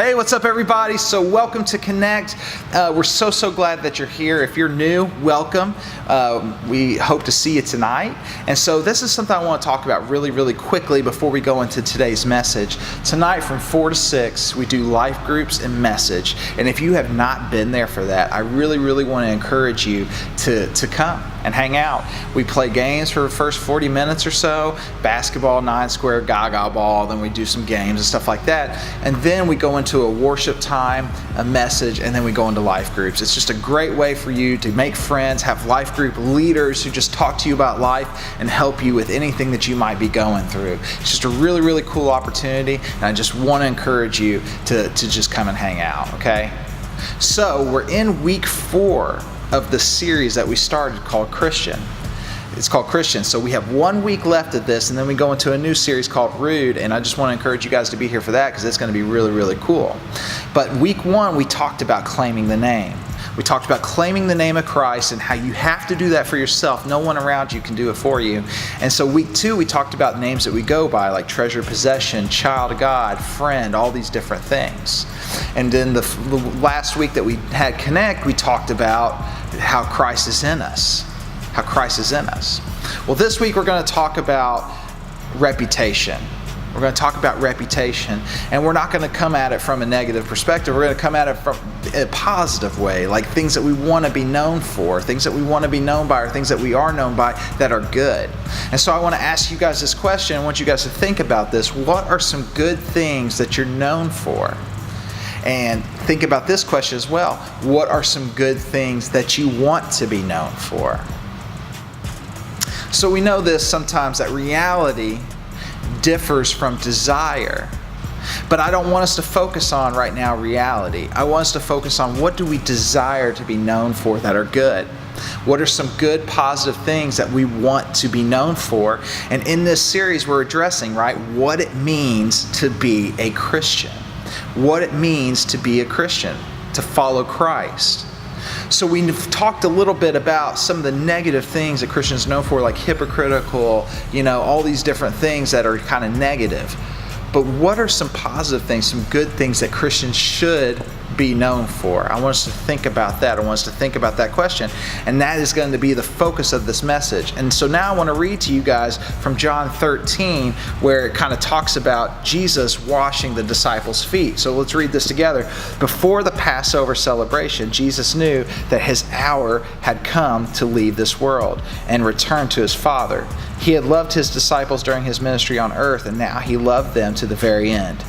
Hey, what's up, everybody? So welcome to Connect. We're so glad that you're here. If you're new, welcome. We hope to see you tonight. And so this is something I want to talk about really quickly before we go into today's message. Tonight from 4 to 6, we do life groups and message. And if you have not been there for that, I really want to encourage you to come and hang out. We play games for the first 40 minutes or so, basketball, 9-square, gaga ball, then we do some games and stuff like that. And then we go into a worship time, a message, and then we go into life groups. It's just a great way for you to make friends, have life group leaders who just talk to you about life and help you with anything that you might be going through. It's just a really cool opportunity, and I just want to encourage you to just come and hang out, okay? So we're in week 4 of the series that we started called Christian. It's called Christian. So we have 1 week left of this, and then we go into a new series called Rude, and I just want to encourage you guys to be here for that because it's going to be really cool. But week 1, we talked about claiming the name. We talked about claiming the name of Christ and how you have to do that for yourself. No one around you can do it for you. And so week 2, we talked about names that we go by, like treasure, possession, child of God, friend, all these different things. And then the last week that we had Connect, we talked about how Christ is in us. How Christ is in us. Well, this week we're going to talk about reputation. We're going to talk about reputation, and we're not going to come at it from a negative perspective. We're going to come at it from a positive way, like things that we want to be known for, things that we want to be known by, or things that we are known by that are good. And so I want to ask you guys this question. I want you guys to think about this. What are some good things that you're known for? And think about this question as well. What are some good things that you want to be known for? So we know this sometimes, that reality differs from desire. But I don't want us to focus on right now reality. I want us to focus on what do we desire to be known for that are good. What are some good positive things that we want to be known for? And in this series we're addressing, right, what it means to be a Christian. What it means to be a Christian, to follow Christ. So we've talked a little bit about some of the negative things that Christians are known for, like hypocritical, all these different things that are kind of negative. But what are some positive things, some good things that Christians should be known for? I want us to think about that. I want us to think about that question. And that is going to be the focus of this message. And so now I want to read to you guys from John 13, where it kind of talks about Jesus washing the disciples' feet. So let's read this together. Before the Passover celebration, Jesus knew that his hour had come to leave this world and return to his Father. He had loved his disciples during his ministry on earth, and now he loved them to the very end.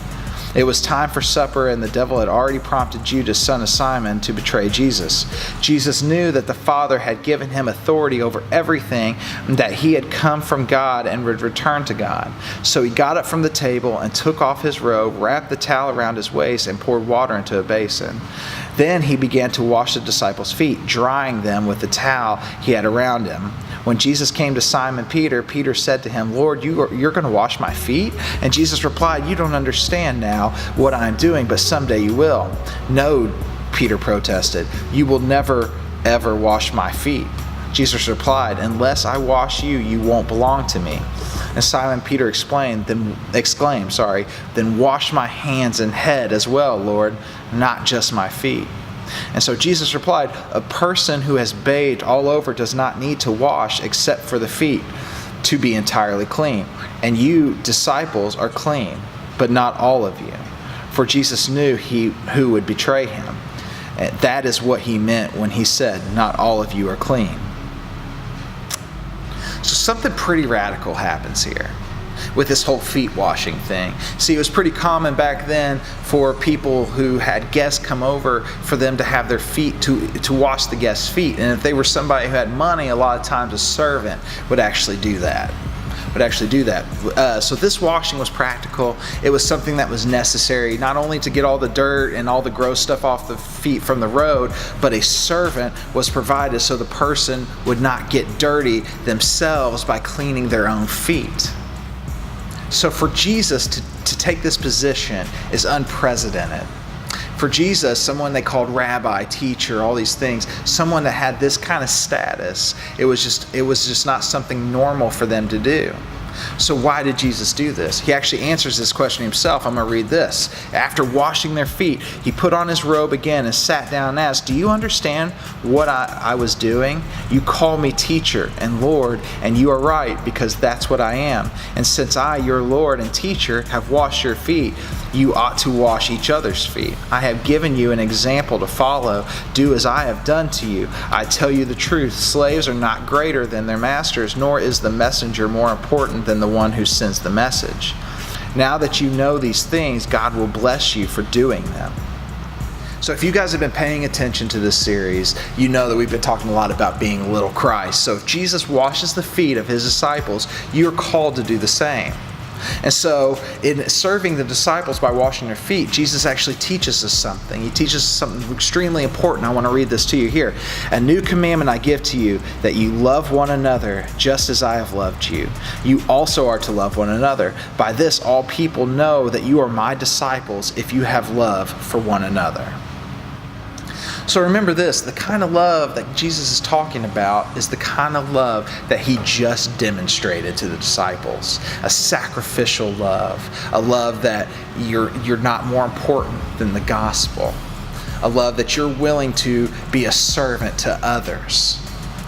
It was time for supper, and the devil had already prompted Judas, son of Simon, to betray Jesus. Jesus knew that the Father had given him authority over everything, and that he had come from God and would return to God. So he got up from the table and took off his robe, wrapped the towel around his waist, and poured water into a basin. Then he began to wash the disciples' feet, drying them with the towel he had around him. When Jesus came to Simon Peter, Peter said to him, "Lord, you're going to wash my feet?" And Jesus replied, "You don't understand now what I'm doing, but someday you will." "No," Peter protested, "you will never, ever wash my feet." Jesus replied, "Unless I wash you, you won't belong to me." And Simon Peter exclaimed, "Then wash my hands and head as well, Lord, not just my feet." And so Jesus replied, "A person who has bathed all over does not need to wash except for the feet to be entirely clean. And you, disciples, are clean, but not all of you." For Jesus knew who would betray him. And that is what he meant when he said, "Not all of you are clean." So something pretty radical happens here with this whole feet washing thing. See, it was pretty common back then for people who had guests come over for them to have their feet, to wash the guests' feet. And if they were somebody who had money, a lot of times a servant would actually do that. So this washing was practical. It was something that was necessary, not only to get all the dirt and all the gross stuff off the feet from the road, but a servant was provided so the person would not get dirty themselves by cleaning their own feet. So for Jesus to take this position is unprecedented. For Jesus, someone they called rabbi, teacher, all these things, someone that had this kind of status, it was just not something normal for them to do. So why did Jesus do this? He actually answers this question himself. I'm going to read this. After washing their feet, he put on his robe again and sat down and asked, "Do you understand what I was doing? You call me teacher and Lord, and you are right, because that's what I am. And since I, your Lord and teacher, have washed your feet, you ought to wash each other's feet. I have given you an example to follow. Do as I have done to you. I tell you the truth, slaves are not greater than their masters, nor is the messenger more important than the one who sends the message. Now that you know these things, God will bless you for doing them." So if you guys have been paying attention to this series, you know that we've been talking a lot about being little Christ. So if Jesus washes the feet of his disciples, you're called to do the same. And so in serving the disciples by washing their feet, Jesus actually teaches us something. He teaches us something extremely important. I want to read this to you here. "A new commandment I give to you, that you love one another just as I have loved you. You also are to love one another. By this all people know that you are my disciples, if you have love for one another." So remember this, the kind of love that Jesus is talking about is the kind of love that he just demonstrated to the disciples. A sacrificial love, a love that you're not more important than the gospel, a love that you're willing to be a servant to others.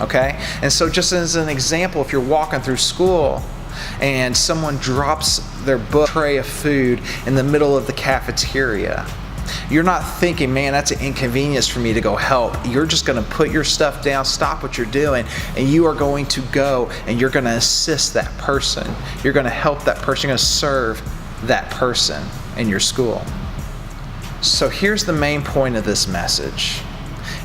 Okay? And so just as an example, if you're walking through school and someone drops their book tray of food in the middle of the cafeteria, you're not thinking, "Man, that's an inconvenience for me to go help." You're just going to put your stuff down, stop what you're doing, and you are going to go and you're going to assist that person. You're going to help that person. You're going to serve that person in your school. So here's the main point of this message.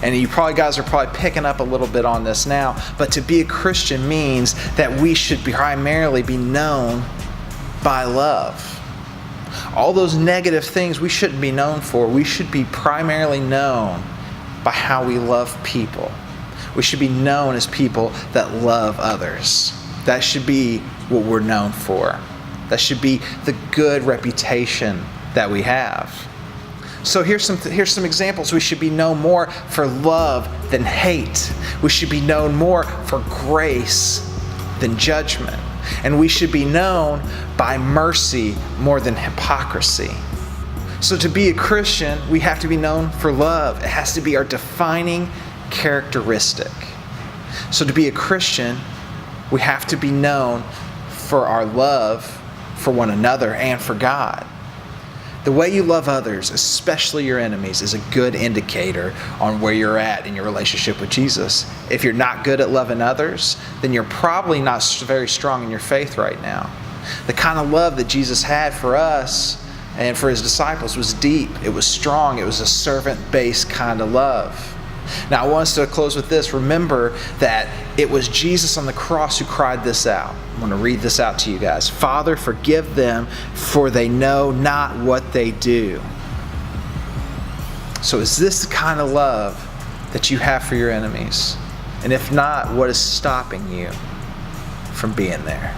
And you guys are probably picking up a little bit on this now, but to be a Christian means that we should primarily be known by love. All those negative things we shouldn't be known for. We should be primarily known by how we love people. We should be known as people that love others. That should be what we're known for. That should be the good reputation that we have. So here's some examples. We should be known more for love than hate. We should be known more for grace than judgment. And we should be known by mercy more than hypocrisy. So to be a Christian, we have to be known for love. It has to be our defining characteristic. So to be a Christian, we have to be known for our love for one another and for God. The way you love others, especially your enemies, is a good indicator on where you're at in your relationship with Jesus. If you're not good at loving others, then you're probably not very strong in your faith right now. The kind of love that Jesus had for us and for his disciples was deep. It was strong. It was a servant-based kind of love. Now, I want us to close with this. Remember that it was Jesus on the cross who cried this out. I'm going to read this out to you guys. "Father, forgive them, for they know not what they do." So is this the kind of love that you have for your enemies? And if not, what is stopping you from being there?